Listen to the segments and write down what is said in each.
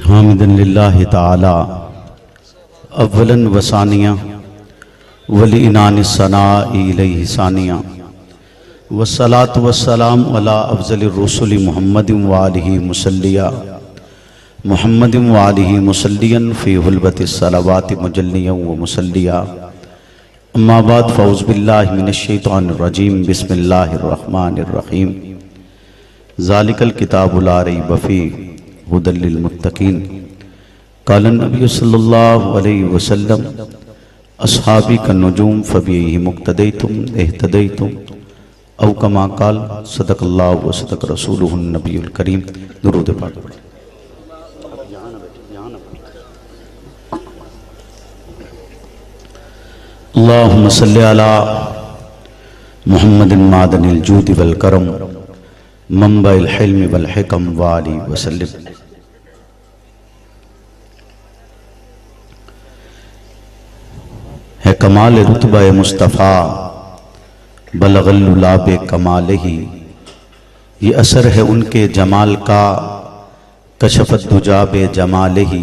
حامدًا للہ تعالی اولاً و ثانیہ ولعنان الثناء الیہ ثانیہ والصلاة والسلام علی افضل الرسل محمد وآلہ مسلیہ محمد وآلہ مسلیہ فی حلبۃ الصلوات مجلیہ و مسلیہ اما بعد فاعوذ باللہ من الشیطان الرجیم بسم اللہ الرحمن الرحیم ذالک الکتاب لا ریب فیہ ہدی للمتقین قال النبی صلی اللہ علیہ وسلم اصحابی کالنجوم فبیہم اقتدیتم اہتدیتم او کما قال صدق اللہ و صدق رسولہ النبی الکریم۔ درود پاک پڑھیں۔ اللہم صلی علی محمد معدن الجود والکرم منبع الحلم والحکم وآلہ وسلم۔ ہے کمال رتبہ مصطفیٰ بلغ اللباب کمالہ، یہ اثر ہے ان کے جمال کا کشفت دجا بے جمالہ۔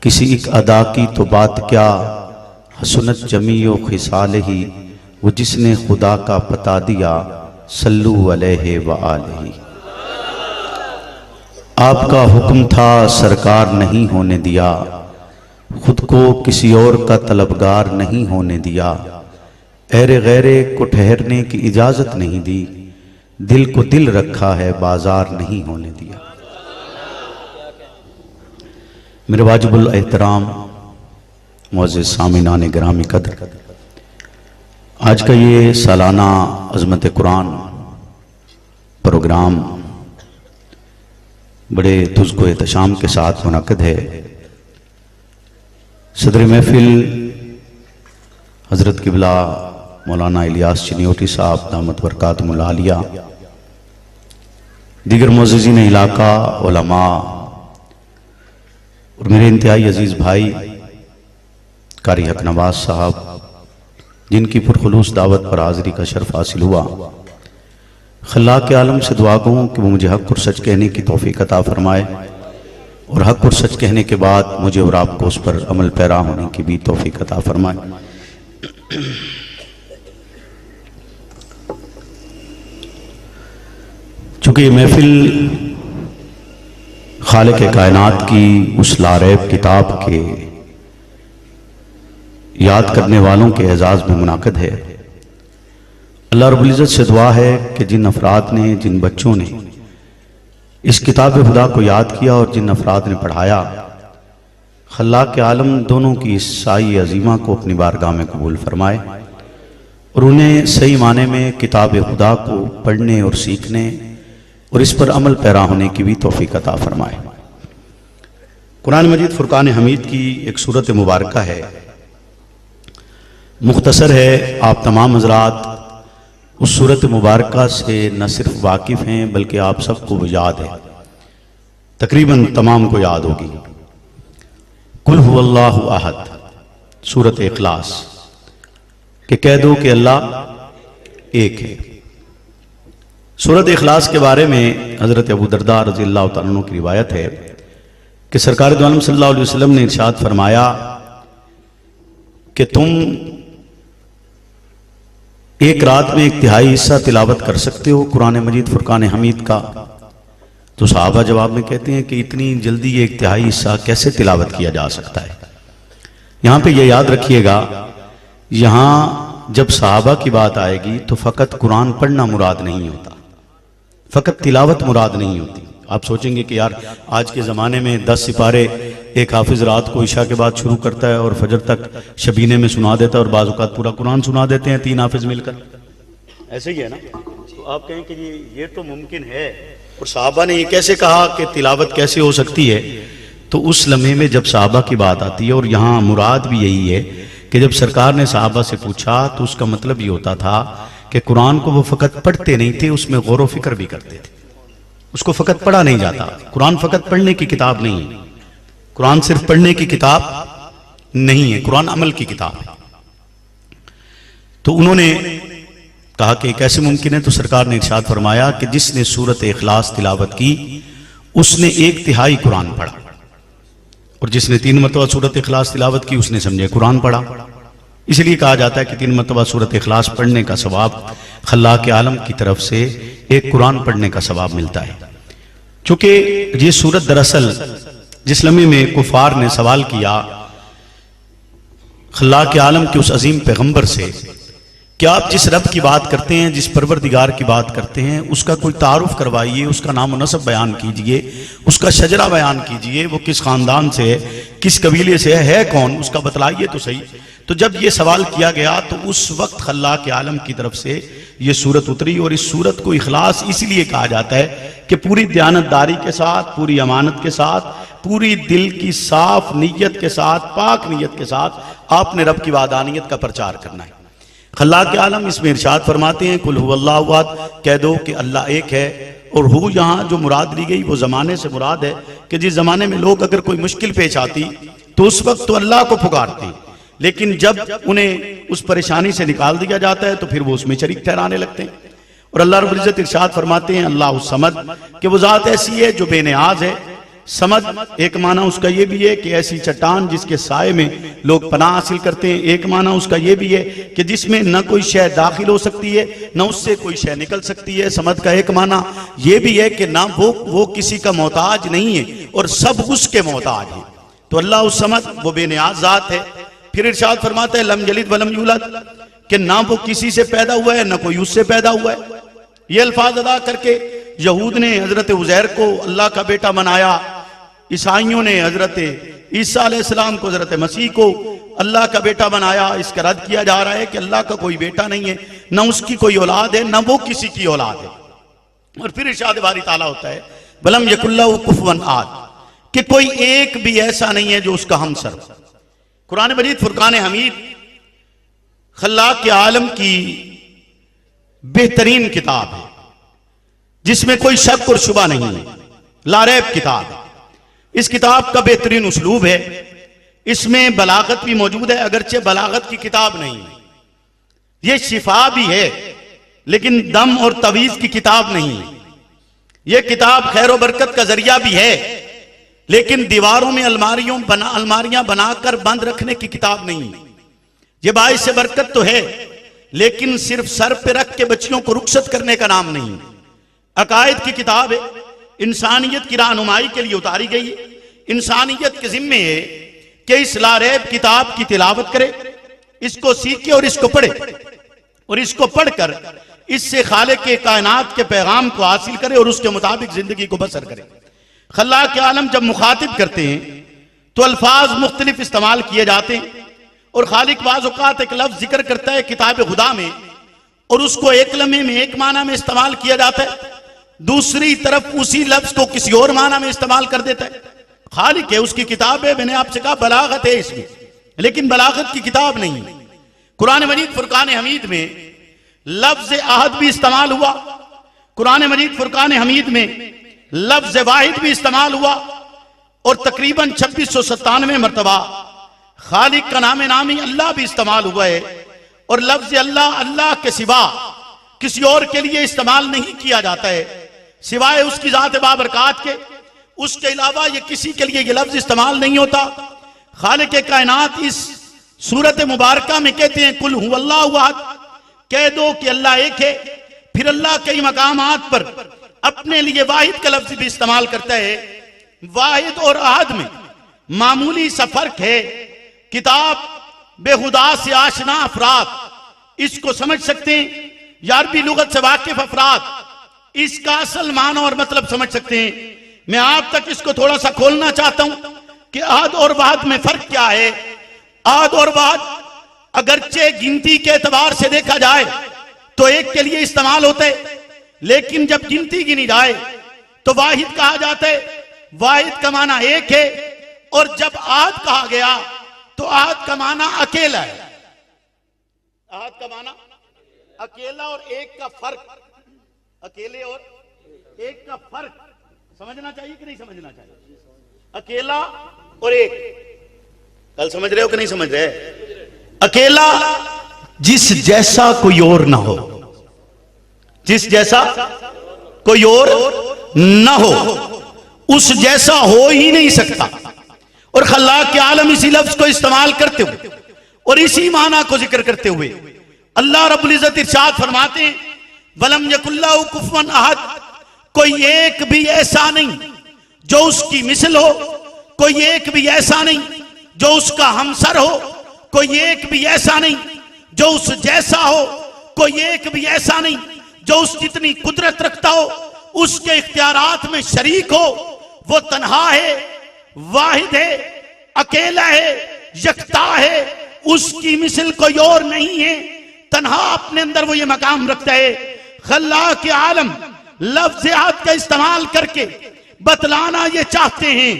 کسی ایک ادا کی تو بات کیا حسنت جمیع و خصالہ، وہ جس نے خدا کا پتا دیا صلو علیہ وآلہ۔ آپ کا حکم تھا سرکار نہیں ہونے دیا، خود کو کسی اور کا طلبگار نہیں ہونے دیا، ایر غیرے کو ٹھہرنے کی اجازت نہیں دی، دل کو دل رکھا ہے بازار نہیں ہونے دیا۔ میرے واجب الاحترام معزز سامعین گرامی قدر، آج کا یہ سالانہ عظمت قرآن پروگرام بڑے تزک و احتشام کے ساتھ منعقد ہے۔ صدر محفل حضرت قبلہ مولانا الیاس چنیوٹی صاحب دامت برکاتہم العالیہ، دیگر معززین علاقہ، علماء اور میرے انتہائی عزیز بھائی قاری حق نواز صاحب، جن کی پرخلوص دعوت پر حاضری کا شرف حاصل ہوا، خلاق عالم سے دعا گوں کہ وہ مجھے حق اور سچ کہنے کی توفیق عطا فرمائے، اور حق اور سچ کہنے کے بعد مجھے اور آپ کو اس پر عمل پیرا ہونے کی بھی توفیق عطا فرمائے۔ چونکہ یہ محفل خالق کائنات کی اس لاریب کتاب کے یاد کرنے والوں کے اعزاز میں منعقد ہے، اللہ رب العزت سے دعا ہے کہ جن افراد نے، جن بچوں نے اس کتاب خدا کو یاد کیا اور جن افراد نے پڑھایا، خلاق عالم دونوں کی اس سائی عظیمہ کو اپنی بارگاہ میں قبول فرمائے، اور انہیں صحیح معنی میں کتاب خدا کو پڑھنے اور سیکھنے اور اس پر عمل پیرا ہونے کی بھی توفیق عطا فرمائے۔ قرآن مجید فرقان حمید کی ایک سورت مبارکہ ہے، مختصر ہے، آپ تمام حضرات اس سورت مبارکہ سے نہ صرف واقف ہیں بلکہ آپ سب کو وہ یاد ہے، تقریباً تمام کو یاد ہوگی۔ قل هو اللہ احد، سورت اخلاص، کہ کہہ دو کہ اللہ ایک ہے۔ سورت اخلاص کے بارے میں حضرت ابو درداء رضی اللہ تعالیٰ عنہ کی روایت ہے کہ سرکار دو عالم صلی اللہ علیہ وسلم نے ارشاد فرمایا کہ تم ایک رات میں ایک تہائی حصہ تلاوت کر سکتے ہو قرآن مجید فرقان حمید کا؟ تو صحابہ جواب میں کہتے ہیں کہ اتنی جلدی یہ ایک تہائی حصہ کیسے تلاوت کیا جا سکتا ہے؟ یہاں پہ یہ یاد رکھیے گا، یہاں جب صحابہ کی بات آئے گی تو فقط قرآن پڑھنا مراد نہیں ہوتا، فقط تلاوت مراد نہیں ہوتی۔ آپ سوچیں گے کہ یار آج کے زمانے میں 10 سپارے ایک حافظ رات کو عشاء کے بعد شروع کرتا ہے اور فجر تک شبینے میں سنا دیتا ہے، اور بعض اوقات پورا قرآن سنا دیتے ہیں 3 حافظ مل کر، ایسے ہی ہے نا؟ تو آپ کہیں کہ یہ تو ممکن ہے، اور صحابہ نے یہ کیسے کہا کہ تلاوت کیسے ہو سکتی ہے؟ تو اس لمحے میں جب صحابہ کی بات آتی ہے، اور یہاں مراد بھی یہی ہے کہ جب سرکار نے صحابہ سے پوچھا تو اس کا مطلب یہ ہوتا تھا کہ قرآن کو وہ فقط پڑھتے نہیں تھے، اس میں غور و فکر بھی کرتے تھے۔ اس کو فقط پڑھا نہیں جاتا، قرآن فقط پڑھنے کی کتاب نہیں ہے، قرآن صرف پڑھنے کی کتاب نہیں ہے، قرآن عمل کی کتاب ہے۔ تو انہوں نے کہا کہ کیسے ممکن ہے؟ تو سرکار نے ارشاد فرمایا کہ جس نے سورت اخلاص تلاوت کی اس نے 1/3 قرآن پڑھا، اور جس نے 3 مرتبہ سورۃ اخلاص تلاوت کی اس نے سمجھے قرآن پڑھا. اس لیے کہا جاتا ہے کہ 3 مرتبہ سورۃ اخلاص پڑھنے کا ثواب خلاق عالم کی طرف سے ایک قرآن پڑھنے کا ثواب ملتا ہے. چونکہ یہ سورت دراصل جس لمحے میں کفار نے سوال کیا خلاق عالم کے اس عظیم پیغمبر سے کہ آپ جس رب کی بات کرتے ہیں، جس پروردگار کی بات کرتے ہیں، اس کا کوئی تعارف کروائیے، اس کا نام و نسب بیان کیجئے، اس کا شجرہ بیان کیجئے، وہ کس خاندان سے ہے، کس قبیلے سے ہے کون، اس کا بتلائیے تو صحیح. تو جب یہ سوال کیا گیا تو اس وقت خلاق عالم کی طرف سے یہ سورت اتری. اور اس سورت کو اخلاص اسی لیے کہا جاتا ہے کہ پوری دیانتداری کے ساتھ، پوری امانت کے ساتھ، پوری دل کی صاف نیت کے ساتھ، پاک نیت کے ساتھ آپ نے رب کی وحدانیت کا پرچار کرنا ہے. خلاق عالم اس میں ارشاد فرماتے ہیں قل هو اللہ احد، کہہ دو کہ اللہ ایک ہے. اور ہو یہاں جو مراد لی گئی وہ زمانے سے مراد ہے کہ جس زمانے میں لوگ اگر کوئی مشکل پیش آتی تو اس وقت تو اللہ کو پکارتے ہیں، لیکن جب انہیں اس پریشانی سے نکال دیا جاتا ہے تو پھر وہ اس میں شریک ٹھہرانے لگتے ہیں. اور اللہ رب العزت ارشاد فرماتے ہیں اللہ الصمد، کہ وہ ذات ایسی ہے جو بے نیاز ہے. سمد ایک معنی اس کا یہ بھی ہے کہ ایسی چٹان جس کے سائے میں لوگ پناہ حاصل کرتے ہیں. ایک معنی اس کا یہ بھی ہے کہ جس میں نہ کوئی شے داخل ہو سکتی ہے نہ اس سے کوئی شے نکل سکتی ہے. سمد کا ایک معنی یہ بھی ہے کہ نہ وہ کسی کا محتاج نہیں ہے اور سب اس کے محتاج ہیں. تو اللہ الصمد وہ بے نیاز ذات ہے. پھر ارشاد فرماتا ہے لم یلد ولم یولد، کہ نہ وہ کسی سے پیدا ہوا ہے نہ کوئی اس سے پیدا ہوا ہے. یہ الفاظ ادا کر کے یہود نے حضرت عزیر کو اللہ کا بیٹا بنایا، عیسائیوں نے حضرت عیسیٰ علیہ السلام کو، حضرت مسیح کو اللہ کا بیٹا بنایا. اس کا رد کیا جا رہا ہے کہ اللہ کا کوئی بیٹا نہیں ہے، نہ اس کی کوئی اولاد ہے، نہ وہ کسی کی اولاد ہے. اور پھر ارشاد باری تعالیٰ ہوتا ہے وَلَمْ يَكُنْ لَهُ كُفُوًا أَحَدٌ، کہ کوئی ایک بھی ایسا نہیں ہے جو اس کا ہمسر ہو. قرآن مجید فرقان حمید خلاق عالم کی بہترین کتاب ہے جس میں کوئی شک اور شبہ نہیں ہے، لا ریب کتاب ہے. اس کتاب کا بہترین اسلوب ہے، اس میں بلاغت بھی موجود ہے اگرچہ بلاغت کی کتاب نہیں ہے. یہ شفا بھی ہے لیکن دم اور تویز کی کتاب نہیں ہے. یہ کتاب خیر و برکت کا ذریعہ بھی ہے لیکن دیواروں میں الماریاں بنا کر بند رکھنے کی کتاب نہیں ہے. یہ باعث برکت تو ہے لیکن صرف سر پہ رکھ کے بچیوں کو رخصت کرنے کا نام نہیں. عقائد کی کتاب ہے، انسانیت کی رہنمائی کے لیے اتاری گئی ہے. انسانیت کے ذمے ہے کہ اس لا ریب کتاب کی تلاوت کرے، اس کو سیکھے اور اس کو پڑھے، اور اس کو پڑھ کر اس سے خالق کائنات کے پیغام کو حاصل کرے اور اس کے مطابق زندگی کو بسر کرے. خلاق عالم جب مخاطب کرتے ہیں تو الفاظ مختلف استعمال کیے جاتے ہیں، اور خالق بعض اوقات ایک لفظ ذکر کرتا ہے کتاب خدا میں اور اس کو ایک لمحے میں ایک معنی میں استعمال کیا جاتا ہے، دوسری طرف اسی لفظ کو کسی اور معنی میں استعمال کر دیتا ہے. خالق ہے، اس کی کتاب ہے. میں نے آپ سے کہا بلاغت ہے اس میں، لیکن بلاغت کی کتاب نہیں. قرآن مجید فرقان حمید میں لفظ احد بھی استعمال ہوا، قرآن مجید فرقان حمید میں لفظ واحد بھی استعمال ہوا، اور تقریباً 2697 مرتبہ خالق کا نام نامی اللہ بھی استعمال ہوا ہے. اور لفظ اللہ کے سوا کسی اور کے لیے استعمال نہیں کیا جاتا ہے سوائے اس کی ذات بابرکات کے. اس کے علاوہ یہ کسی کے لیے یہ لفظ استعمال نہیں ہوتا. خالق کائنات اس سورت مبارکہ میں کہتے ہیں قل هو اللہ احد، کہہ دو کہ اللہ ایک ہے. پھر اللہ کئی مقامات پر اپنے لیے واحد کا لفظ بھی استعمال کرتا ہے. واحد اور احد میں معمولی سا فرق ہے. کتاب بے خدا سے آشنا افراد اس کو سمجھ سکتے ہیں، یا عربی لغت سے واقف افراد اس کا اصل معنی اور مطلب سمجھ سکتے ہیں. میں آپ تک اس کو تھوڑا سا کھولنا چاہتا ہوں کہ احد اور واحد میں فرق کیا ہے. احد اور واحد اگرچہ گنتی کے اعتبار سے دیکھا جائے تو ایک کے لیے استعمال ہوتا ہے، لیکن جب گنتی گنی جائے تو واحد کہا جاتا ہے. واحد کا معنی ایک ہے، اور جب احد کہا گیا تو احد کا معنی اکیلا ہے. احد کا معنی اکیلا اور ایک کا فرق، اکیلے اور ایک کا فرق سمجھنا چاہیے کہ نہیں سمجھنا چاہیے؟ اکیلا اور ایک، کل سمجھ رہے ہو کہ نہیں سمجھ رہے؟ اکیلا جس جیسا کوئی اور نہ ہو، جس جیسا کوئی اور نہ ہو، اس جیسا ہو ہی نہیں سکتا. اور خلاق کے عالم اسی لفظ کو استعمال کرتے ہوئے اور اسی معنی کو ذکر کرتے ہوئے اللہ رب العزت ارشاد فرماتے ہیں وَلَمْ يَكُنْ لَهُ كُفُوًا أَحَدٌ، کوئی ایک بھی ایسا نہیں جو اس کی مثل ہو، کوئی ایک بھی ایسا نہیں جو اس کا ہمسر ہو، کوئی ایک بھی ایسا نہیں جو اس جیسا ہو، کوئی ایک بھی ایسا نہیں جو اس جتنی قدرت رکھتا ہو، اس کے اختیارات میں شریک ہو۔ وہ تنہا ہے، واحد ہے، اکیلا ہے، یکتا ہے، اس کی مثل کوئی اور نہیں ہے، تنہا اپنے اندر وہ یہ مقام رکھتا ہے۔ خلاق عالم لفظ احد کا استعمال کر کے بتلانا یہ چاہتے ہیں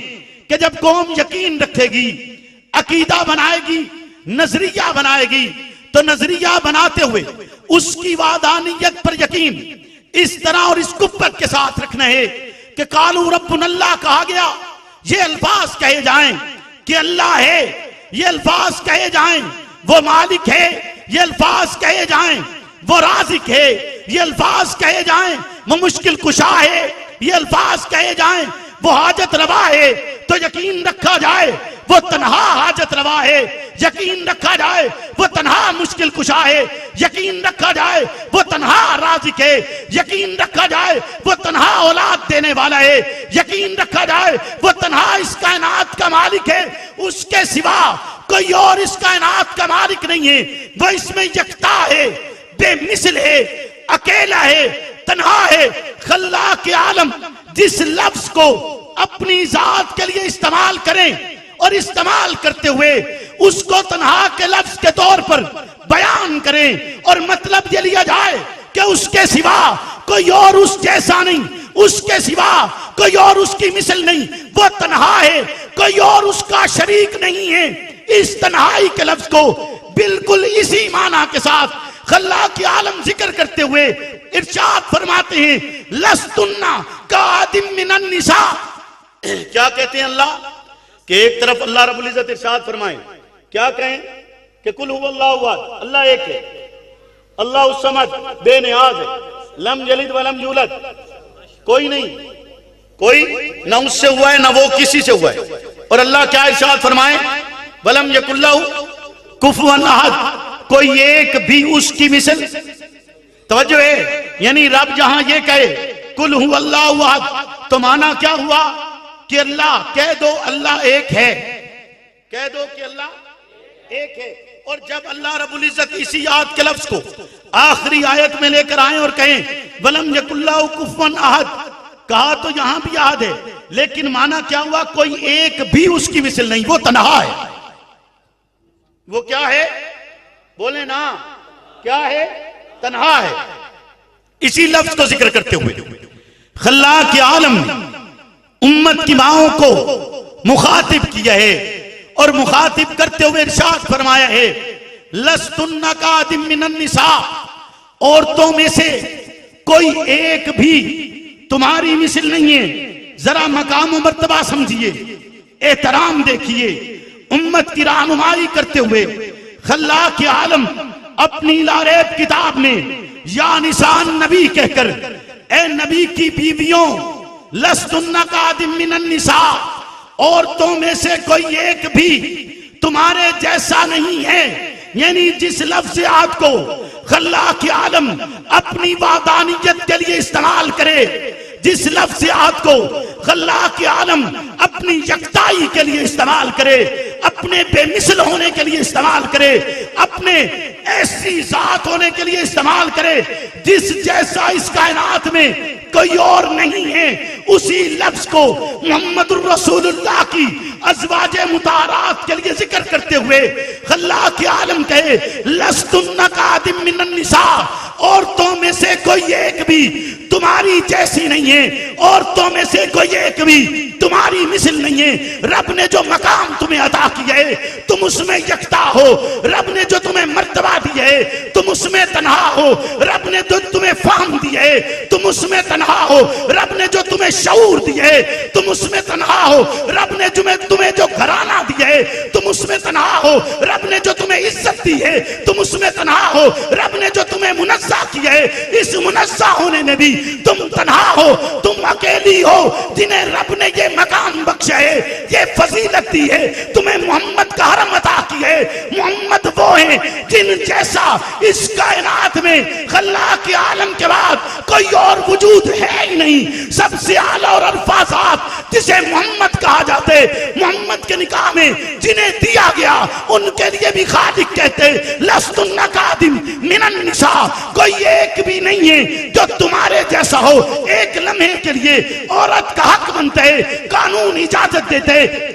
کہ جب قوم یقین رکھے گی، عقیدہ بنائے گی، نظریہ بنائے گی، تو نظریہ بناتے ہوئے اس کی وحدانیت پر یقین اس طرح اور اس قوت کے ساتھ رکھنا ہے کہ قالوا ربنا اللہ کہا گیا، یہ الفاظ کہے جائیں کہ اللہ ہے، یہ الفاظ کہے جائیں وہ مالک ہے، یہ الفاظ کہے جائیں وہ رازق ہے، یہ الفاظ کہے جائیں وہ مشکل کشا ہے، یہ الفاظ کہے جائیں وہ حاجت روا ہے، تو یقین رکھا جائے وہ تنہا حاجت روا ہے، یقین رکھا جائے وہ تنہا مشکل کشا ہے، یقین رکھا جائے وہ تنہا رازق ہے، یقین رکھا جائے وہ تنہا اولاد دینے والا ہے، یقین رکھا جائے وہ تنہا اس کائنات کا مالک ہے، اس کے سوا کوئی اور اس کائنات کا مالک نہیں ہے، وہ اس میں یکتا ہے، بے مثل ہے، اکیلا ہے، تنہا ہے۔ خلاق عالم جس لفظ کو اپنی ذات کے لیے استعمال کریں اور استعمال کرتے ہوئے اس کو تنہا کے لفظ کے طور پر بیان کریں اور مطلب یہ لیا جائے کہ اس کے سوا کوئی اور اس جیسا نہیں، اس کے سوا کوئی اور اس کی مثل نہیں، وہ تنہا ہے، کوئی اور اس کا شریک نہیں ہے، اس تنہائی کے لفظ کو بالکل اسی معنی کے ساتھ خلاق عالم ذکر کرتے ہوئے ارشاد فرماتے ہیں لستن کآدم من النساء۔ کیا کہتے ہیں اللہ کہ ایک طرف اللہ رب العزت ارشاد فرمائیں، کیا کہیں کہ قل هو اللہ احد، اللہ ایک ہے، اللہ الصمد بے نیاز ہے، لم یلد ولم یولد، کوئی نہیں، کوئی نہ اس سے ہوا ہے نہ وہ کسی سے ہوا ہے، اور اللہ کیا ارشاد فرمائیں ولم یکن لہ کفوا احد، کوئی ایک بھی اس کی مثل۔ توجہ ہے، یعنی رب جہاں یہ کہے قل هو اللہ احد تو معنی کیا ہوا کہ اللہ کہہ دو اللہ ایک ہے، کہہ دو کہ اللہ ایک ہے۔ اور جب اللہ رب العزت اسی آیت کے لفظ کو آخری آیت میں لے کر آئیں اور کہیں وَلَمْ يَكُنْ لَهُ كُفُوًا أَحَدٌ، کہا تو یہاں بھی احد ہے، لیکن معنی کیا ہوا کوئی ایک بھی اس کی مثل نہیں، وہ تنہا ہے۔ وہ کیا ہے؟ بولے نا، کیا ہے؟ تنہا ہے۔ اسی لفظ کو ذکر کرتے ہوئے خلاق عالم نے امت کی ماؤں کو مخاطب کیا ہے اور مخاطب کرتے ہوئے ارشاد فرمایا ہے لستن کآدم من النساء، عورتوں میں سے کوئی ایک بھی تمہاری مثل نہیں ہے۔ ذرا مقام و مرتبہ سمجھیے، احترام دیکھیے، امت کی رہنمائی کرتے ہوئے خلاق عالم اپنی لاریب کتاب میں یا نسان نبی کہہ کر اے نبی کی بیویوں لستن کآدم من النساء، عورتوں میں سے کوئی ایک بھی تمہارے جیسا نہیں ہے، یعنی جس لفظ آیت کو خلاق عالم اپنی وحدانیت کے لیے استعمال کرے، جس لفظ آیت کو خلاق عالم اپنی یکتائی کے لیے استعمال کرے، اپنے بے مثل ہونے کے لیے استعمال کرے، اپنے ایسی ذات ہونے کے لیے استعمال کرے جس جیسا اس کائنات میں کوئی اور نہیں ہے، اسی لفظ کو محمد الرسول اللہ کی ازواج مطہرات کے لیے ذکر کرتے ہوئے خلاق عالم کہے لستن کآدم من النساء، عورتوں میں سے کوئی ایک بھی تمہاری جیسی نہیں ہے، عورتوں میں سے کوئی ایک بھی تمہاری مثل نہیں ہے۔ رب نے جو مقام تمہیں عطا کیا ہے تم اس میں یکتا ہو، رب نے جو تمہیں مرتبہ دیا ہے تم اس میں تنہا ہو، رب نے جو تمہیں فہم دیا ہے تم اس میں تنہا ہو، رب نے جو تمہیں شعور دیا ہے تم اس میں تنہا ہو، رب نے تمہیں جو گھرانہ دیا ہے تم اس میں تنہا ہو، رب نے جو تمہیں عزت دی ہے تم اس میں تنہا ہو، رب نے جو تمہیں منزہ کیا ہے اس منزہ ہونے میں بھی تم تنہا ہو، تم اکیلی ہو جنہیں رب نے یہ مقام بخشا ہے، یہ فضیلت دی ہے، تمہیں محمد کا حرم عطا کیا ہے۔ محمد وہ ہیں جن جیسا اس کائنات میں خلاق عالم کے بعد کوئی اور وجود ہے ہی نہیں، سب سے اعلیٰ اور الفاظات جسے محمد کہا جاتے، محمد کے نکاح میں جنہیں دیا گیا ان کے لیے بھی خالق کہتے لست النقادم من النساء، کوئی ایک بھی نہیں ہے جو تمہارے جیسا ہو۔ ایک لمحے کے لیے عورت کا حق بنتا ہے، قانون اجازت دیتے،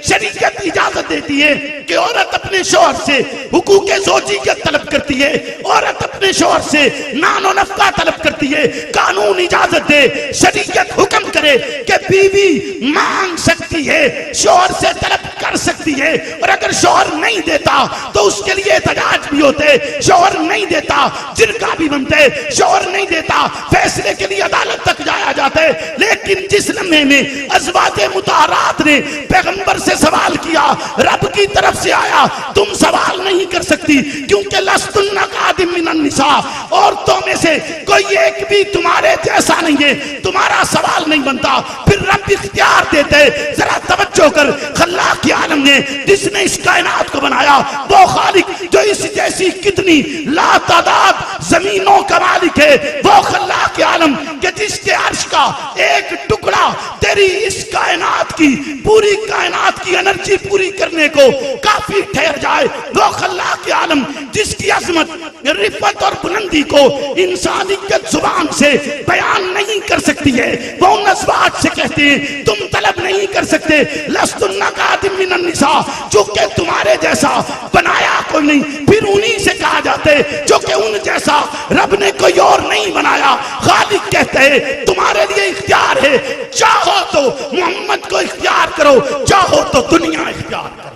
شریعت اجازت دیتی ہے کہ عورت اپنے شوہر سے حقوق زوجیت طلب کرتی ہے، عورت اپنے شوہر سے نان و نفقہ طلب کرتی ہے، قانون اجازت دے، شریعت حکم کرے کہ بیوی مانگ سکتی ہے، شوہر سے طلب کر سکتی ہے، اور اگر شوہر نہیں دیتا تو اس کے لیے احتجاج بھی ہوتے، شوہر نہیں دیتا جرگہ بھی بنتے، شوہر نہیں دیتا فیصلے کے لیے عدالت تک جایا جاتا ہے۔ لیکن جس لمحے میں ازواج مطہرات نے پیغمبر سے سوال کیا، رب کی طرف سے آیا تم سوال نہیں کر سکتی کیونکہ لست النقادم من النساء، عورتوں میں سے کوئی ایک بھی تمہارے جیسا نہیں ہے، تمہارا سوال نہیں بنتا۔ پھر رب اختیار دیتے، ذرا توجہ کر، خلاق عالم نے جس نے اس کائنات کو بنایا وہ خالق جو اس جیسی کتنی لا تعداد زمینوں کا مالک ہے، وہ خلاق عالم کہ جس کے عرش کا ایک ٹکڑا تیری اس کائنات کی پوری کائنات کی انرجی پوری کرنے کو کافی ٹھہر جائے، وہ خلاق عالم جس کی عظمت، رفعت اور بلندی کو انسانیت زبان سے بیان نہیں کر سکتی ہے، وہ ان ازواج سے کہتے ہیں تم طلب نہیں کر سکتے لست النقادم من النساء، جو کہ تمہارے جیسا بنایا کوئی نہیں۔ پھر انہی سے کہا جاتے جو کہ ان جیسا رب نے کوئی اور نہیں بنایا۔ خالق کہتے ہیں تمہارے لیے اختیار ہے، چاہو تو محمد کو اختیار کرو، چاہو تو دنیا اختیار کرو۔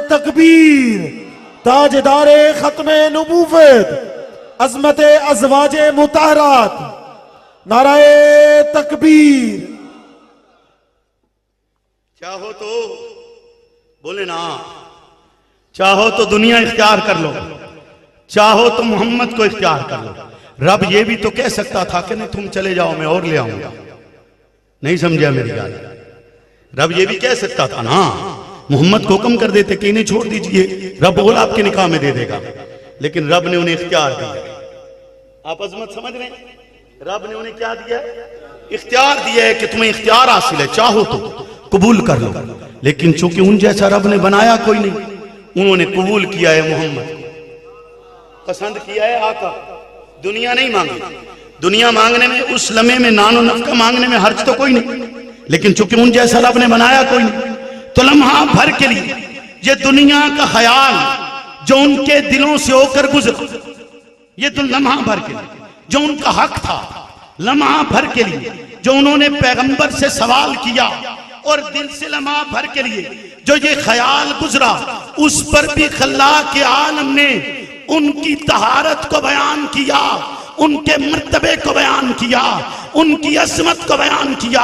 تکبیر، تاجدار ختم نبوت، عظمت ازواج مطہرات، نعرہ تکبیر۔ چاہو تو بولے نا، چاہو تو دنیا اختیار کر لو، چاہو تو محمد کو اختیار کر لو۔ رب یہ بھی تو کہہ سکتا تھا کہ نہیں تم چلے جاؤ میں اور لے آؤں گا، نہیں سمجھا میری بات؟ رب یہ بھی کہہ سکتا تھا نا، محمد کو حکم کر دیتے کہ انہیں چھوڑ دیجئے، رب اور آپ کے نکاح میں دے دے گا، لیکن رب نے انہیں اختیار دیا۔ آپ عظمت سمجھ رہے ہیں؟ رب نے انہیں کیا دیا؟ اختیار دیا ہے کہ تمہیں اختیار حاصل ہے، چاہو تو قبول کر لو، لیکن چونکہ ان جیسا رب نے بنایا کوئی نہیں، انہوں نے قبول کیا ہے محمد، پسند کیا ہے آقا۔ دنیا نہیں مانگی، دنیا مانگنے میں اس لمحے میں نان و نفقہ مانگنے میں حرج تو کوئی نہیں، لیکن چونکہ ان جیسا رب نے بنایا کوئی نہیں، تو لمحہ بھر کے لیے یہ دنیا کا خیال جو ان کے دلوں سے ہو کر گزر، یہ تو لمحہ بھر کے لیے جو ان کا حق تھا، لمحہ بھر کے لیے جو انہوں نے پیغمبر سے سوال کیا، اور دل سے لمحہ بھر کے لیے جو یہ خیال گزرا، اس پر بھی خلاق عالم نے ان کی طہارت کو بیان کیا، ان کے مرتبے کو بیان کیا، ان کی عظمت کو بیان کیا،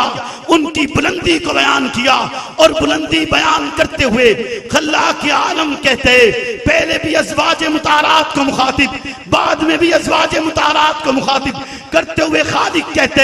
ان کی بلندی کو بیان کیا، اور بلندی بیان کرتے ہوئے خلاق عالم کہتے پہلے بھی ازواج مطہرات کو مخاطب، بعد میں بھی ازواج مطہرات کو مخاطب کرتے ہوئے خالق کہتے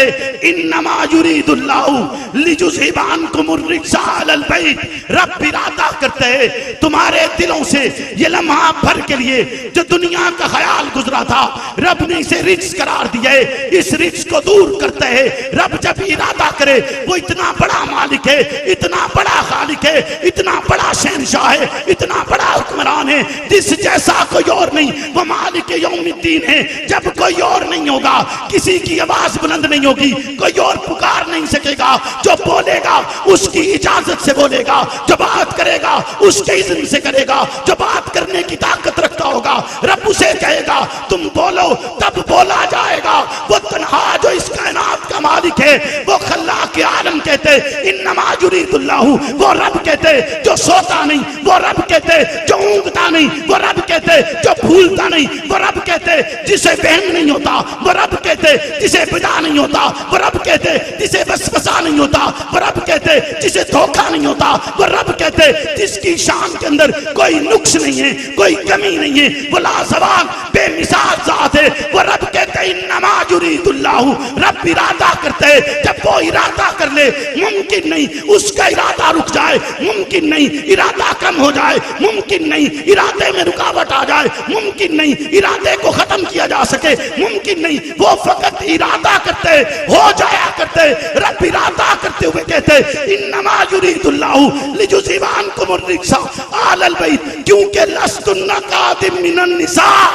انما یرید اللہ لِیُذْهِبَ عَنْکُمُ الرِّجْسَ اہل البیت، رب ارادہ کرتے ہیں تمہارے دلوں سے یہ لمحہ بھر کے لیے جو دنیا کا خیال گزرا تھا، رب نے اسے رجس قرار دیا ہے، اس رجس کو دور کرتا ہے۔ رب جب ارادہ کرے وہ اتنا بڑا مالک ہے، اتنا بڑا خالق ہے، اتنا بڑا شہنشاہ ہے، اتنا بڑا حکمران ہے، جس جیسا کوئی اور نہیں، وہ مالک یوم الدین ہے۔ جب کوئی اور نہیں ہوگا، کسی کی آواز بلند نہیں ہوگی، کوئی اور پکار نہیں سکے گا، جو بولے گا اس کی اجازت سے بولے گا، جو بات کرے گا اس کے اذن سے کرے گا، جو بات کرنے کی طاقت رکھتا ہوگا رب اسے کہے گا تم بولو، تب بولا جائے گا۔ وہ تنہا جو اس کائنات کا مالک ہے، وہ خلاق عالم کہتے کہتے انما یرید اللہ، وہ رب کہتے جو سوتا نہیں، وہ رب کہتے جو اونگتا نہیں، وہ رب کہتے جو بھولتا نہیں، وہ رب کہتے جسے وہم نہیں ہوتا، وہ رب کہتے جسے بدا نہیں ہوتا، وہ رب کہتے جسے وسوسہ نہیں ہوتا، وہ رب کہتے جسے دھوکہ نہیں ہوتا، وہ رب کہتے جس کی شان کے اندر کوئی نقص نہیں ہے، کوئی کمی نہیں ہے، وہ لازوال بے مثال ذات ہے، وہ رب کہتے انما یرید اللہ، رب ارادہ کرتے جب وہ ارادہ کر لے ممکن نہیں اس کا ارادہ رک جائے، ممکن نہیں ارادہ کم ہو جائے، ممکن نہیں ارادے میں رکاوٹ آ جائے، ممکن نہیں ارادے کو ختم کیا جا سکے، ممکن نہیں، وہ فقط ارادہ کرتے ہو جایا کرتے، رب ارادہ کرتے ہوئے کہتے انما یرید اللہ ليذهب عنكم الرجس اهل البيت کیونکہ لستن قادم من النساء۔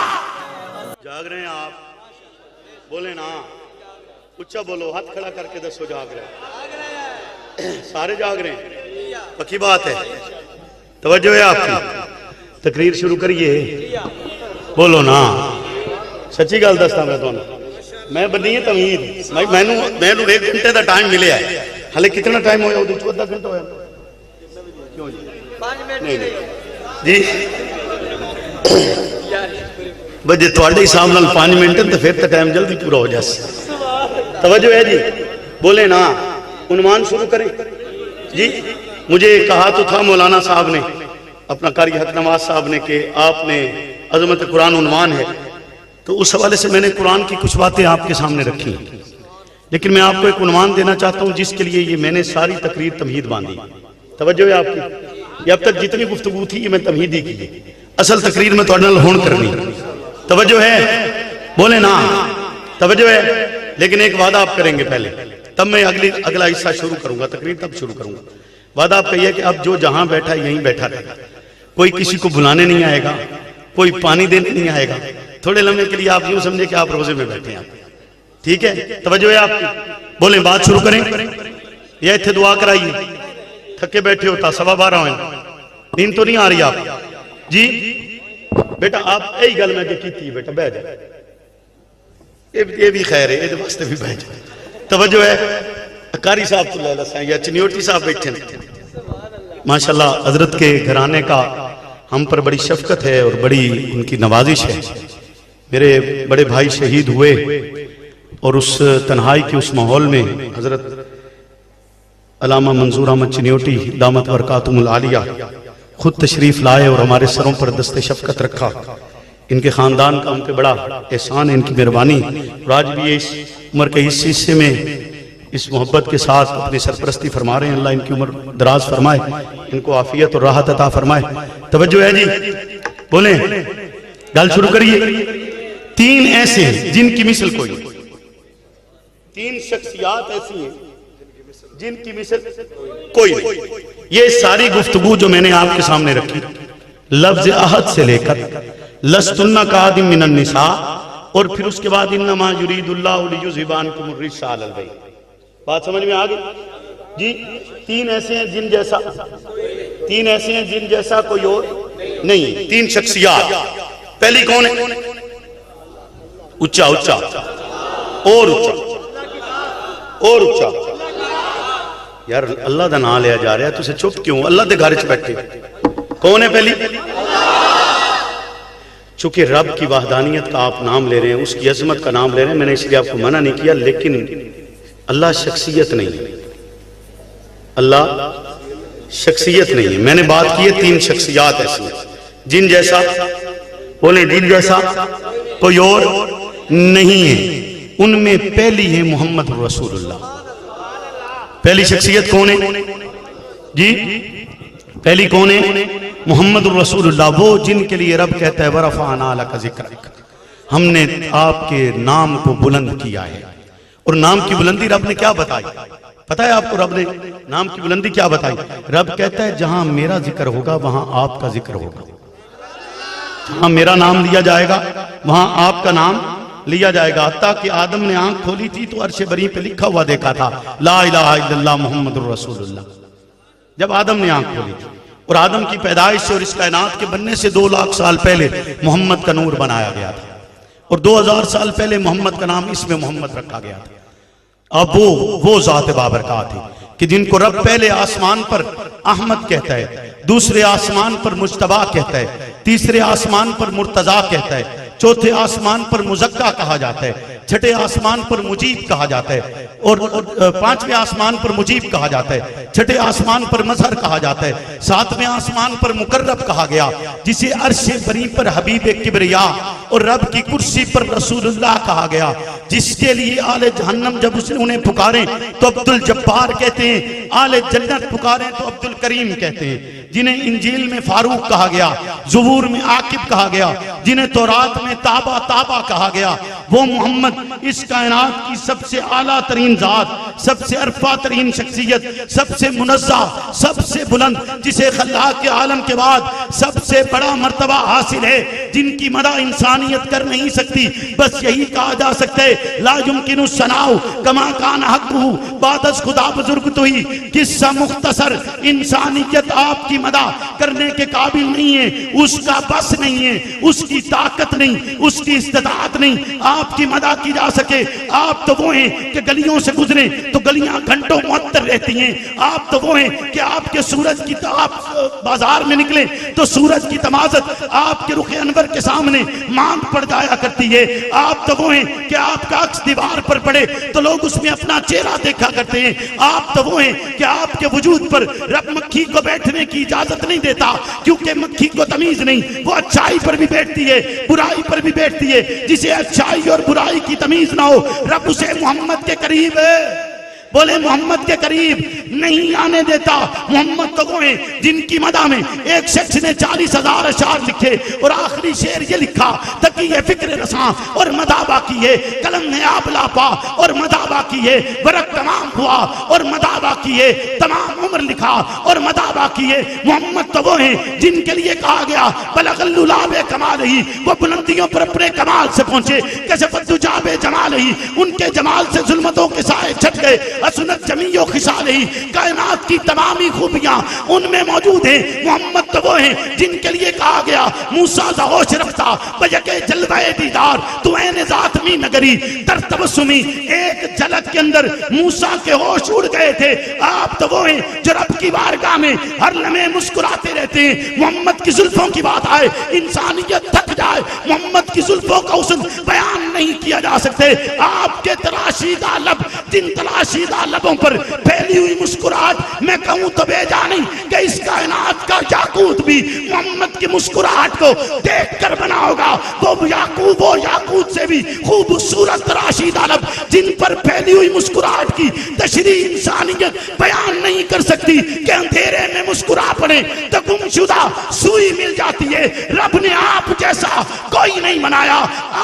جاگ رہے ہیں آپ؟ بولے نا، اچھا بولو، ہاتھ کھڑا کر کے دسو جاگ رہے ہیں؟ سارے جاگ رہے ہیں؟ پکی بات ہے، توجہ ہے آپ کی؟ تقریر شروع کریے، بولو نا، سچی گل دستا میں تمہیں، میں بنی ہے تمہید، میں نو 1 گھنٹے دا ٹائم ملے ہے، ہلے کتنا ٹائم ہویا؟ 14 گھنٹہ ہویا؟ کیوں جی؟ 5 منٹ جی بجے تواڈے حساب نال 5 منٹ تو پھر تو ٹائم جلدی پورا ہو جائے۔ توجہ ہے جی؟ بولے نا، عنوان شروع کریں جی؟ مجھے کہا تو تھا مولانا صاحب نے، اپنا قاری حق نواز صاحب نے، کہ آپ نے عظمت قرآن عنوان ہے، تو اس حوالے سے میں نے قرآن کی کچھ باتیں آپ کے سامنے رکھی، لیکن میں آپ کو ایک عنوان دینا چاہتا ہوں جس کے لیے یہ میں نے ساری تقریر تمہید باندھی۔ توجہ ہے آپ کی؟ یہ اب تک جتنی گفتگو تھی یہ میں تمہید ہی کی ہے، اصل تقریر میں تواڈے نال ہون کرنی۔ توجہ ہے؟ بولے نا، توجہ ہے؟ لیکن ایک وعدہ آپ کریں گے پہلے، تب میں اگلا حصہ شروع کروں گا، تقریر تب شروع کروں گا۔ وعدہ آپ کا یہ ہے کہ اب جو جہاں بیٹھا یہیں بیٹھا رہے گا، کوئی کسی کو بلانے نہیں آئے گا، کوئی پانی دینے نہیں آئے گا، تھوڑے لمحے کے لیے آپ یوں سمجھے کہ آپ روزے میں بیٹھے ہیں، ٹھیک ہے؟ توجہ ہے آپ کی؟ بولیں بات شروع کریں یا اتھے دعا کرائیے؟ تھکے بیٹھے ہوتا 12:15 ہوئے، نیند تو نہیں آ رہی آپ جی؟ بیٹا آپ یہی گل میں کی تھی، بیٹا بہ جائے، یہ بھی خیر ہے، یہ واسطے بھی بہ جائے۔ توجہ ہے؟ قاری صاحب تو لے لسائیں یا چنیوٹی صاحب بیٹھے ہیں، ماشاءاللہ حضرت کے گھرانے کا ہم پر بڑی شفقت ہے اور بڑی ان کی نوازش ہے۔ میرے بڑے بھائی شہید ہوئے اور اس تنہائی کے اس ماحول میں حضرت علامہ منظور احمد چنیوٹی دامت برکاتہم العالیہ خود تشریف لائے اور ہمارے سروں پر دست شفقت رکھا۔ ان کے خاندان کا ہم پہ بڑا احسان ہے، ان کی مہربانی، اور آج بھی اس عمر کے اس حصے میں اس محبت کے ساتھ اپنی سرپرستی فرما رہے ہیں۔ اللہ ان کی عمر دراز فرمائے، ان کو عافیت اور راحت عطا فرمائے۔ توجہ ہے جی؟ بولیں، گل شروع کریے۔ 3 ایسے ہیں جن کی مثل کوئی نہیں، 3 شخصیات ایسی ہیں جن کی مثل کوئی نہیں۔ یہ ساری گفتگو جو میں نے آپ کے سامنے رکھی، لفظ احد سے لے کر لستن قادم من النساء، اور پھر اس کے بعد انما یرید اللہ لیذهب عنکم الرجس اہل البیت، بات سمجھ میں آگئی جی؟ 3 ایسے ہیں جن جیسا، 3 ایسے ہیں جن جیسا کوئی اور نہیں، 3 شخصیات۔ پہلی کون ہے؟ اچھا اچھا اور اچھا اور اچھا، یار اللہ دا نام لیا جا رہا ہے، تو اسے چپ کیوں؟ اللہ دے گھر چ بیٹھے کون ہے؟ پہلی، چونکہ رب کی وحدانیت کا آپ نام لے رہے ہیں، اس کی عظمت کا نام لے رہے ہیں، میں نے اس لیے آپ کو منع نہیں کیا، لیکن اللہ شخصیت نہیں ہے، اللہ شخصیت نہیں ہے۔ میں نے بات کی ہے 3 شخصیات ایسی ہیں جن جیسا، بولیں جن جیسا کوئی اور نہیں ہے۔ ان میں پہلی ہے محمد رسول اللہ۔ پہلی شخصیت کون ہے جی؟ پہلی کون ہے؟ محمد الرسول اللہ، وہ جن کے لیے رب کہتا ہے وَرَفَعْنَا لَكَ ذِكْرَكَ، ہم نے آپ کے نام کو بلند کیا ہے۔ اور نام کی بلندی رب نے کیا بتائی؟ پتہ ہے آپ کو رب نے نام کی بلندی کیا بتائی؟ رب کہتا ہے جہاں میرا ذکر ہوگا وہاں آپ کا ذکر ہوگا، جہاں میرا نام لیا جائے گا وہاں آپ کا نام لیا جائے گا۔ حتیٰ کہ آدم نے آنکھ کھولی تھی تو عرش بری پہ لکھا ہوا دیکھا تھا لا الہ الا اللہ محمد الرسول اللہ، جب آدم نے آنکھ کھولی تھی۔ اور آدم کی پیدائش سے اور اس کائنات کے بننے سے 2 لاکھ سال پہلے محمد کا نور بنایا گیا تھا، اور 2000 سال پہلے محمد کا نام اس میں محمد رکھا گیا تھا۔ اب وہ ذات بابرکات ہے کہ جن کو رب پہلے آسمان پر احمد کہتا ہے، دوسرے آسمان پر مجتبیٰ کہتا ہے، تیسرے آسمان پر مرتضیٰ کہتا ہے، چوتھے آسمان پر مزکیٰ کہا جاتا ہے، چھٹے آسمان پر مجیب کہا جاتا ہے، اور پانچویں آسمان پر مجیب کہا جاتا ہے، چھٹے آسمان پر مظہر کہا جاتا ہے، ساتویں آسمان پر مقرب کہا گیا، جسے عرش بری پر حبیب کبریا اور رب کی کرسی پر رسول اللہ کہا گیا، جس کے لیے آل جہنم جب انہیں پکاریں تو عبد الجبار کہتے ہیں، آل جنت پکاریں تو عبد الکریم کہتے ہیں، جنہیں انجیل میں فاروق کہا گیا، زبور میں عاقب کہا گیا، جنہیں تورات میں تابا تابا کہا گیا، وہ محمد اس کائنات کی سب سے اعلیٰ ترین ذات، سب سے عرفہ ترین شخصیت، سب سے منزہ، سب سے بلند، جسے خلاق کے عالم کے بعد سب سے بڑا مرتبہ حاصل ہے، جن کی مدح انسانیت کر نہیں سکتی، بس یہی کہا جا سکتا ہے لا یمکن الثناء کما کان حقہ بعد از خدا بزرگ تو ہی، قصہ مختصر، انسانیت آپ کی مدح کرنے کے قابل نہیں ہے، اس کا بس نہیں ہے، اس کی طاقت نہیں، اس کی استطاعت نہیں آپ کی مدح کی جا سکے۔ آپ تو وہ ہیں کہ گلیوں سے گزریں تو گلیاں گھنٹوں معطر رہتی ہیں، آپ تو وہ ہیں کہ آپ کے سورج کی آپ بازار میں نکلیں تو سورج کی تمازت آپ کے رخ انور کے سامنے ماند پڑ جایا کرتی ہے، آپ تو وہ ہیں کہ آپ کا عکس دیوار پر پڑے تو لوگ اس میں اپنا چہرہ دیکھا کرتے ہیں، آپ تو وہ ہیں کہ آپ کے وجود پر رب مکھی کو بیٹھنے کی اجازت نہیں دیتا، کیونکہ مکھی کو تمیز نہیں، وہ اچھائی پر بھی بیٹھتی ہے برائی پر بھی بیٹھتی ہے، جسے اچھائی اور برائی کی تمیز نہ ہو رب اسے محمد کے قریب ہے، بولے محمد کے قریب نہیں آنے دیتا۔ محمد تو وہ ہیں جن کی مدح میں ایک شخص نے 40,000 اشعار لکھے اور آخری شعر یہ لکھا تقی فکر رساں اور مدح باقی ہے، قلم نے آپ لاپا اور مدح باقی ہے، ورق تمام ہوا اور مدح باقی ہے، تمام عمر لکھا اور مدح باقی ہے۔ محمد تو وہ ہیں جن کے لیے کہا گیا بلغ اللُّلَابِ کمال ہی، وہ بلندیوں پر اپنے کمال سے پہنچے، کشف الدجاب جمال ہی، ان کے جمال سے ظلمتوں کے سائے چھٹ گئے، اسنت جمیع و خصال ہی، کائنات کی تمامی خوبیاں ان میں موجود ہیں۔ محمد تو وہ ہیں جن کے لیے کہا گیا موسیٰ ہوش رکھتا بجکے جلوہ دیدار تو این ذات می نگری در تبسمی، ایک جھلک کے اندر موسیٰ کے ہوش اڑ گئے تھے۔ آپ تو وہ ہیں جو رب کی بارگاہ میں ہر لمحے مسکراتے رہتے ہیں۔ محمد کی زلفوں کی بات آئے انسانیت تھک جائے، محمد کی زلفوں کا حسن بیان نہیں کیا جا سکتے۔ آپ کے تراشیدہ لب، جن تراشیدہ لبوں پر پھیلی ہوئی مسکراہٹ، میں کہوں تو بے جا نہیں کہ اس کائنات کا یاقوت بھی محمد کی مسکراہٹ کو دیکھ کر بنا ہوگا۔ وہ یاقوت سے بھی خوبصورت تراشیدہ لب جن پر پھیلی ہوئی مسکراہٹ کی تشریح انسانیت بیان نہیں کر سکتی کہ اندھیرے میں مسکرا پڑے تو گمشدہ سوئی مل جاتی ہے۔ رب نے آپ جیسا کوئی نہیں بنایا،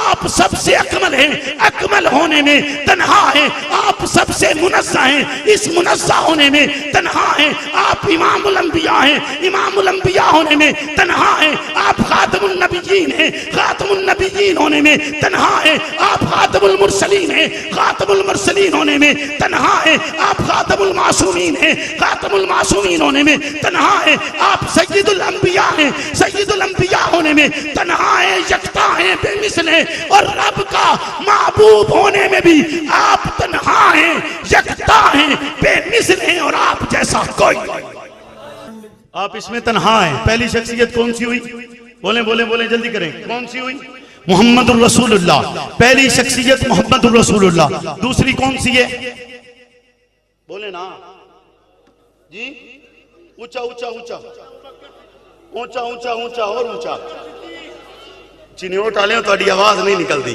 آپ سب سے اکمل ہیں، اکمل ہونے میں تنہا ہیں، آپ سب سے منزہ ہیں، اس منزہ ہونے میں تنہا ہیں، آپ امام الانبیاء ہیں، امام الانبیاء ہونے میں تنہا ہیں، آپ خاتم النبیین ہیں، خاتم النبیین ہونے میں تنہا ہیں، آپ خاتم المرسلین ہیں، خاتم المرسلین ہونے میں تنہا ہیں، آپ خاتم المعصومین ہیں، خاتم المعصومین ہونے میں تنہا ہیں، آپ سید الانبیاء ہیں، سید الانبیاء ہونے میں تنہا ہیں، یکتا ہیں، بے مثل ہیں، اور رب کا محبوب ہونے میں بھی آپ تنہا ہیں، یکتا ہیں، بے مثل ہیں، اور آپ جیسا کوئی نہیں۔ آپ اس میں تنہا ہیں۔ پہلی شخصیت کون سی ہوئی؟ بولیں جلدی کریں، کون سی ہوئی؟ محمد الرسول اللہ، پہلی شخصیت محمد الرسول اللہ۔ دوسری کون سی ہے؟ بولیں نا جی، اونچا اونچا اونچا اونچا اونچا اونچا اور اونچا چنیوٹ آلے ہو، توڑی آواز نہیں نکل دی،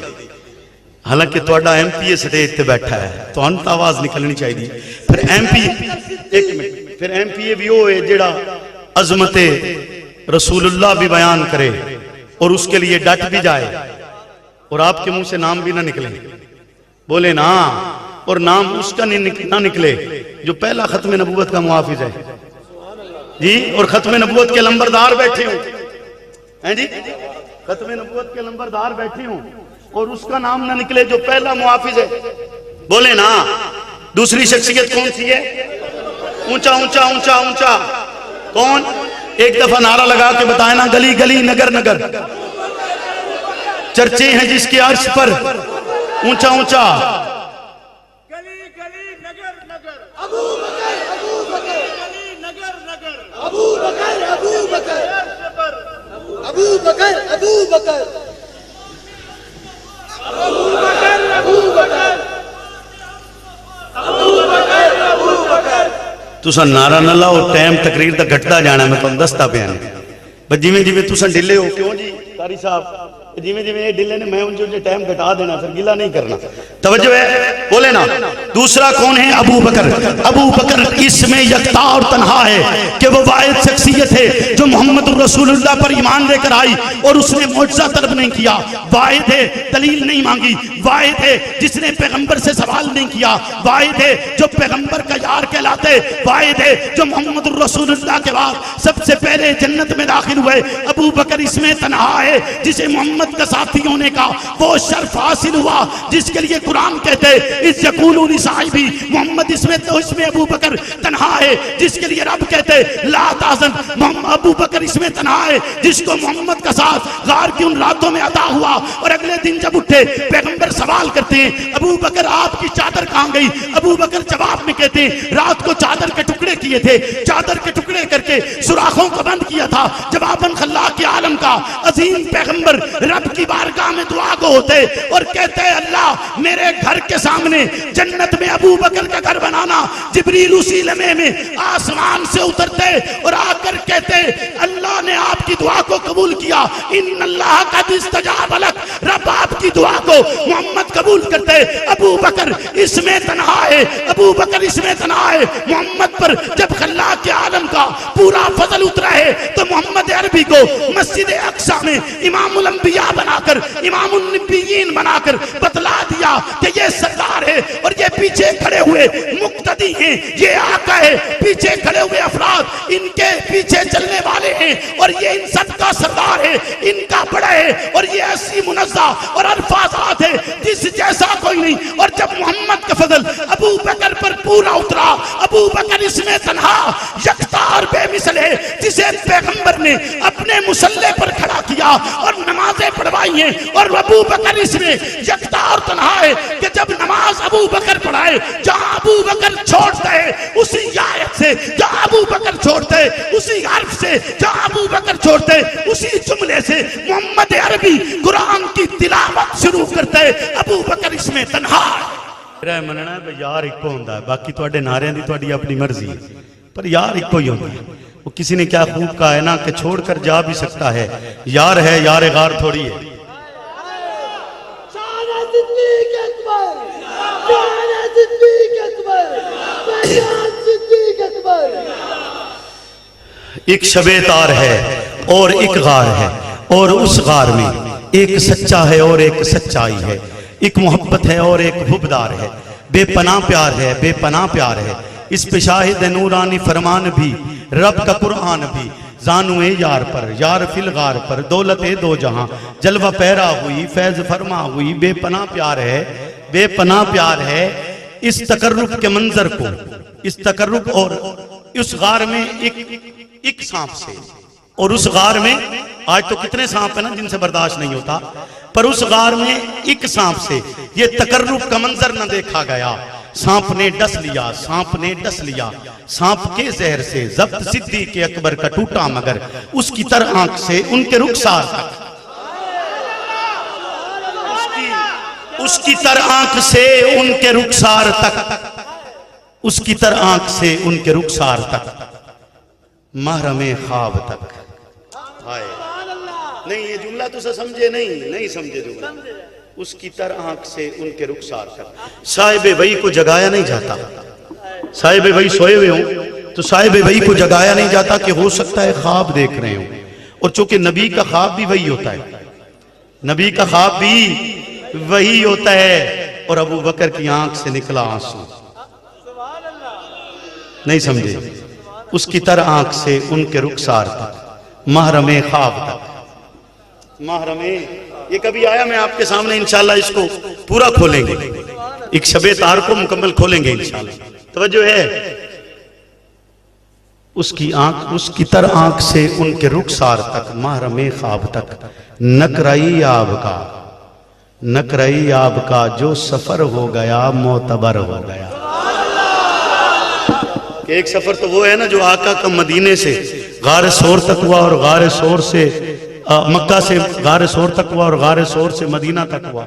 حالانکہ توڑا ایم پی اے سٹیج تے بیٹھا ہے تو انت آواز نکلنی چاہیے دی۔ پھر ایم پی ایک منٹ، پھر ایم پی اے بھی ہوئے جڑا عظمت رسول اللہ بھی بیان کرے اور اس کے لیے ڈٹ بھی جائے اور آپ کے منہ سے نام بھی نہ نکلے، بولے نا، اور نام اس کا نہ نکلے جو پہلا ختم نبوت کا محافظ ہے جی، اور ختم نبوت کے لمبردار بیٹھے ہوں ہیں جی، ختم نبوت کے لمبردار بیٹھے ہوں اور اس کا نام نہ نکلے جو پہلا محافظ ہے، بولے نا۔ دوسری شخصیت کون سی ہے؟ اونچا اونچا اونچا اونچا، کون؟ ایک دفعہ نعرہ لگا کے بتائیں نا، گلی گلی نگر نگر چرچے ہیں جس کے عرش پر، اونچا اونچا، گلی گلی نگر نگر ابو بکر بکر ابو بکر ابو بکر ابو بکر ابو بکر ابو بکر ابو بکر تسا نعرہ نہ لاؤ ٹائم تقریر دا گھٹدا جانا میں تمہیں دستا پیا نے بس جویں جویں تسا ڈلے ہو کیوں جی قاری صاحب جویں جویں ڈلے نے میں ان جو ٹائم گھٹا دینا پھر گلا نہیں کرنا توجہ ہے بولے نا دوسرا کون ہے ابو بکر اس میں یکتا اور تنہا ہے کہ وہ واحد شخصیت ہے جو محمد رسول اللہ پر ایمان لے کر آئی اور اس نے معجزہ طلب نہیں کیا واحد ہے دلیل نہیں مانگی واحد ہے جس نے پیغمبر سے سوال نہیں کیا واحد ہے جو پیغمبر کا یار کہلاتے واحد ہے جو محمد رسول اللہ کے بعد سب سے پہلے جنت میں داخل ہوئے ابو بکر اس میں تنہا ہے جسے محمد کا ساتھی ہونے کا وہ شرف حاصل ہوا جس کے لیے قرآن کہتے اس یقولون صاحبی محمد اس میں ابو بکر تنہا ہے جس کے لیے رب کہتے لا تحزن ابو بکر اس میں تنہا ہے جس کو محمد کا ساتھ غار کی ان راتوں میں عطا ہوا اور اگلے دن جب اٹھے پیغمبر سوال کرتے ہیں ابو بکر آپ کی چادر کہاں گئی ابو بکر جواب میں کہتے ہیں رات کو چادر کے ٹکڑے کیے تھے چادر کے ٹکڑے کر کے سوراخوں کو بند کیا تھا جواباً خلاق عالم کا عظیم پیغمبر رب کی بارگاہ میں دعا کو ہوتے اور کہتے اللہ میرے گھر کے سامنے جنت میں ابو بکر کا گھر بنانا جبریل اسی لمحے میں آسمان سے اترتے اور آ کر کہتے اللہ نے آپ کی دعا کو قبول کیا ان اللہ قد استجاب لک رب آپ کی دعا کو محمد قبول کرتے ابو بکر اس میں تنہا ہے ابو بکر اس میں تنہا ہے محمد پر جب خلاق عالم کا پورا فضل اترا ہے تو محمد عربی کو مسجد اقصی میں امام الانبیاء بنا کر امام النبیین بنا کر بتلا دیا کہ یہ سردار ہے اور یہ پیچھے کھڑے ہوئے مقتدی ہیں یہ آقا ہے پیچھے کھڑے ہوئے افراد ان کے پیچھے چلنے والے ہیں اور یہ ان سب کا سردار ہے ان کا بڑا ہے اور یہ ایسی منزہ اور الفاظات ہے جس جیسا کوئی نہیں اور جب محمد کا فضل ابو بکر پر پورا اترا ابو بکر اس میں تنہا یکتا اور بے مثل ہے جسے پیغمبر نے اپنے مسلح پر کھڑا کیا اور نمازیں پڑھوائی ہیں اور ابو بکر اس میں یکتا اور تنہا ہے کہ جب نماز ابو بکر پڑھائے جہاں ابو بکر چھوڑتا ہے اسی آیت سے جہاں ابو بکر چھوڑتا ہے اسی حرف سے جہاں ابو بکر چھوڑتا ہے اسی جملے سے محمد عربی قرآن کی تلاوت شروع کرتا ہے ابو بکر اس میں تنہا ہے میرا مننا ہے بھئی یار ایک کو ہوندہ ہے باقی توڑے نعرے دی توڑی اپنی مرضی ہے پر یار ایک کو ہی ہوندہ ہے وہ کسی نے کیا خوب کہا ہے نا کہ چھوڑ کر جا بھی سکتا ہے یار غار تھوڑی ہے شان صدیق اکبر شان صدیق اکبر شان صدیق اکبر ایک شب تار ہے اور ایک غار ہے اور اس غار میں ایک سچا ہے اور ایک سچائی ہے ایک محبت ہے اور ایک حبدار ہے بے پناہ پیار ہے بے پناہ پیار ہے اس پہ شاہد نورانی فرمان بھی رب کا قرآن بھی زانوے یار پر یار فی الغار پر دولت دو جہاں جلوہ پیرا ہوئی فیض فرما ہوئی بے پناہ پیار ہے اس تقرب کے منظر کو اس تقرب اور اس غار میں ایک سانپ سے اور اس غار میں آج تو کتنے سانپ ہیں نا جن سے برداشت نہیں ہوتا پر اس غار میں ایک سانپ سے یہ تقرب کا منظر نہ دیکھا گیا سانپ نے ڈس لیا سانپ کے زہر سے ضبط صدیق اکبر کا ٹوٹا مگر اس کی تر آنکھ سے ان کے رخسار تک اس کی تر آنکھ سے ان کے رخسار تک اس کی تر آنکھ سے ان کے رخسار تک محرم خواب تک نہیں یہ جملہ تو سمجھے نہیں سمجھے جملہ اس کی تر آنکھ سے ان کے رخسار تک صاحب وحی کو جگایا نہیں جاتا صاحب وحی سوئے ہوئے ہوں تو صاحب وحی کو جگایا نہیں جاتا کہ ہو سکتا ہے خواب دیکھ رہے ہوں اور چونکہ نبی کا خواب بھی وہی ہوتا ہے نبی کا خواب بھی وہی ہوتا ہے اور ابو بکر کی آنکھ سے نکلا آنسو نہیں سمجھے اس کی تر آنکھ سے ان کے رخسار تک محرم خواب تک محرم یہ کبھی آیا میں آپ کے سامنے انشاءاللہ اس کو پورا کھولیں گے ایک شب تار کو مکمل کھولیں گے انشاءاللہ توجہ ہے اس کی تر آنکھ سے ان کے رخسار تک محرم خواب تک نکرائی آب کا جو سفر ہو گیا معتبر ہو گیا کہ ایک سفر تو وہ ہے نا جو آقا کا مدینے سے غار سور تک ہوا اور غار سور سے مکہ سے غار سور تک ہوا اور غار سور سے مدینہ تک ہوا.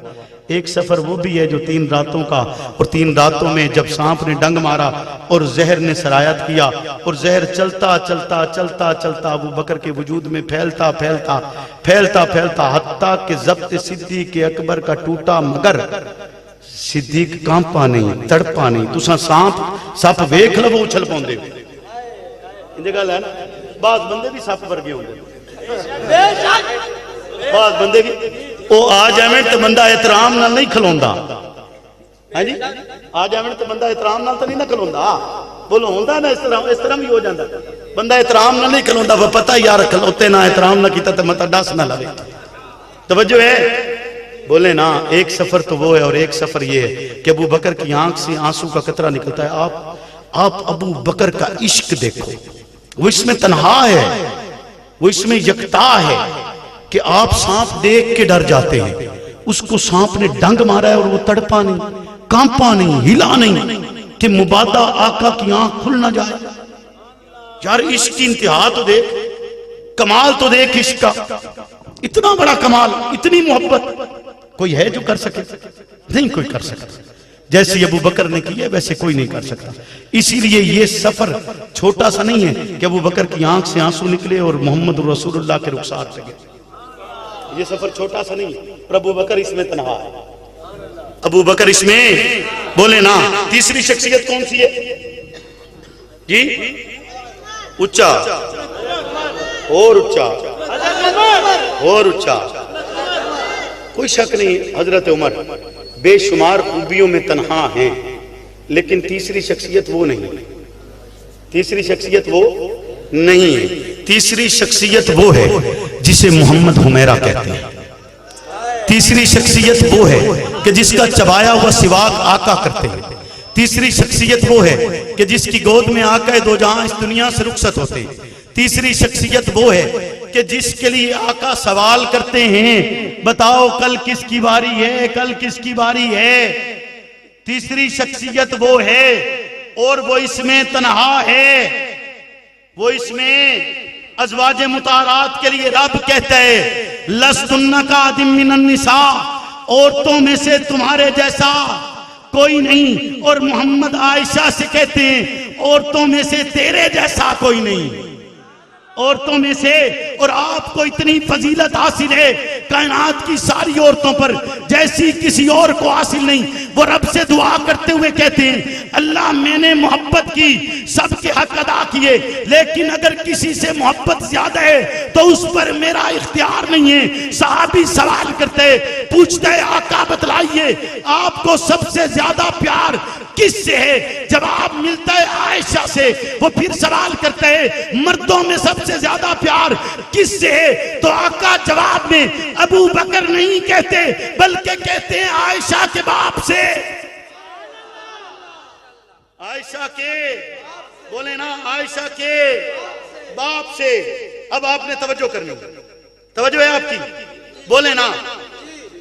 ایک سفر وہ بھی ہے جو 3 راتوں کا، اور 3 راتوں میں جب سانپ نے ڈنگ مارا اور زہر نے سرایت کیا اور زہر چلتا چلتا چلتا چلتا ابو بکر کے وجود میں پھیلتا پھیلتا پھیلتا پھیلتا حتیٰ کہ ضبط صدیق اکبر کا ٹوٹا، مگر صدیق کانپا نہیں، تڑپا نہیں. تساں سپ ویکھ لو اچھل پاؤندے اندے گل ہے نا. بعض بندے بھی سپ ورگے ہوندے، بعض بندے بھی او آ جاویں تے بندہ احترام نال نہیں کھلوندا. ہاں جی آ جاویں تے بندہ احترام نال تے نہیں نہ کھلوندا. بولو ہوندا نا اس طرح بھی ہو جاندا. بندہ احترام نال نہیں کھلوندا، وہ پتہ یار کھلوتے نہ احترام نہ کیتا تے متا ڈس نہ لوے. توجہ ہے؟ بولے نا. ایک سفر تو وہ ہے اور ایک سفر یہ ہے کہ ابو بکر کی آنکھ سے آنسو کا قطرہ نکلتا ہے. آپ ابو بکر کا عشق دیکھو، وہ اس میں تنہا ہے، وہ اس میں یکتا ہے کہ آپ سانپ دیکھ کے ڈر جاتے ہیں. اس کو سانپ نے ڈنگ مارا ہے اور وہ تڑپا نہیں، کانپا نہیں، ہلا نہیں کہ مبادہ آقا کی آنکھ کھل نہ جائے. یار عشق کی انتہا تو دیکھ، کمال تو دیکھ عشق کا. اتنا بڑا کمال، اتنی محبت کوئی ہے جو کر سکے؟ نہیں کوئی کر سکتا. جیسے ابو بکر نے کیا ویسے کوئی نہیں کر سکتا. اسی لیے یہ سفر چھوٹا سا نہیں ہے کہ ابو بکر کی آنکھ سے آنسو نکلے اور محمد رسول اللہ کے رخسار لگے. یہ سفر چھوٹا سا نہیں ہے اور ابو بکر اس میں تنہا ہے. ابو بکر اس میں، بولے نا. تیسری شخصیت کون سی ہے جی؟ اچھا اور اچھا اور اچھا. کوئی شک نہیں حضرت عمر بے شمار خوبیوں میں تنہا ہیں، لیکن تیسری شخصیت وہ نہیں. تیسری شخصیت وہ نہیں ہے. تیسری شخصیت وہ ہے جسے محمد حمیرہ کہتے ہیں. تیسری شخصیت وہ ہے کہ جس کا چبایا ہوا سواک آقا کرتے ہیں. تیسری شخصیت وہ ہے کہ جس کی گود میں آقا دو جہاں اس دنیا سے رخصت ہوتے ہیں. تیسری شخصیت وہ ہے کہ جس کے لیے آقا سوال کرتے ہیں، بتاؤ کل کس کی باری ہے، کل کس کی باری ہے. تیسری شخصیت وہ ہے اور وہ اس میں تنہا ہے. وہ اس میں ازواج مطہرات کے لیے رب کہتا ہے لستن کادم من النساء، عورتوں میں سے تمہارے جیسا کوئی نہیں. اور محمد عائشہ سے کہتے ہیں عورتوں میں سے تیرے جیسا کوئی نہیں. عورتوں میں سے، اور آپ کو اتنی فضیلت حاصل ہے کائنات کی ساری عورتوں پر جیسی کسی اور کو حاصل نہیں. وہ رب سے دعا کرتے ہوئے کہتے ہیں اللہ میں نے محبت کی، سب کے حق ادا کیے، لیکن اگر کسی سے محبت زیادہ ہے تو اس پر میرا اختیار نہیں ہے. صحابی سوال کرتے پوچھتے آقا بتلائیے آپ کو سب سے زیادہ پیار کس سے ہے؟ جواب ملتا ہے عائشہ سے. وہ پھر سوال کرتے ہیں مردوں میں سب سے زیادہ پیار کس سے ہے؟ تو آقا جواب میں ابو بکر نہیں کہتے بلکہ کہتے ہیں عائشہ کے باپ سے. عائشہ کے، بولے نا عائشہ کے باپ سے. اب آپ نے توجہ کرنی، توجہ ہے آپ کی. بولے نا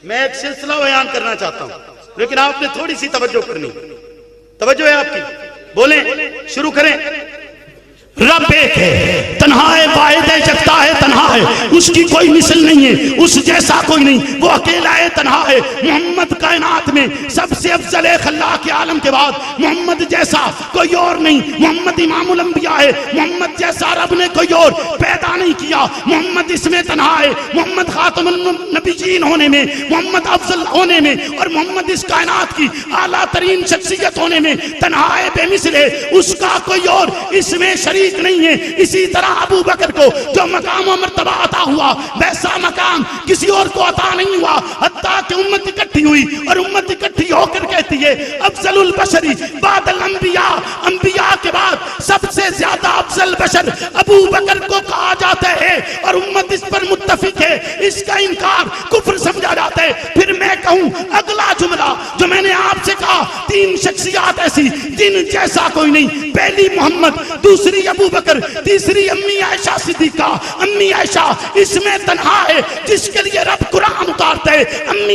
میں ایک سلسلہ بیان کرنا چاہتا ہوں لیکن آپ نے تھوڑی سی توجہ کرنی. توجہ ہے آپ کی. بولیں شروع کریں. رب ایک ہے، تنہا ہے، واحد ہے، یکتا ہے، تنہا ہے، اس کی کوئی مثل نہیں ہے، اس جیسا کوئی نہیں، وہ اکیلا ہے، تنہا ہے. محمد کائنات میں سب سے افضل ہے، خلاق عالم کے بعد محمد جیسا کوئی اور نہیں. محمد امام الانبیاء ہے، محمد جیسا رب نے کوئی اور پیدا نہیں کیا. محمد اس میں تنہا ہے، محمد خاتم النبیین ہونے میں، محمد افضل ہونے میں، اور محمد اس کائنات کی اعلیٰ ترین شخصیت ہونے میں تنہا ہے، بے مثل ہے. اس کا کوئی اور اس میں شریک نہیں ہے. اسی طرح ابو بکر کو جو مقام و مرتبہ عطا ہوا ویسا مقام کسی اور کو عطا نہیں ہوا. حتیٰ کہ امت اکٹھی ہوئی اور امت اکٹھی ہو کر کہتی ہے افضل البشری بعد الانبیاء، انبیاء کے بعد سب سے زیادہ افضل بشر ابو بکر کو کہا جاتا ہے اور امت اس پر متفق ہے. اس کا انکار کفر سمجھا جاتا ہے. پھر میں کہوں اگلا جملہ جو میں نے آپ سے کہا، 3 شخصیات ایسی جن جیسا کوئی نہیں. پہلی محمد، دوسری ابو بکر، تیسری امی عائشہ صدیقہ. امی عائشہ اس میں تنہا ہے جس کے لیے رب قرآن اتارتا ہے. امی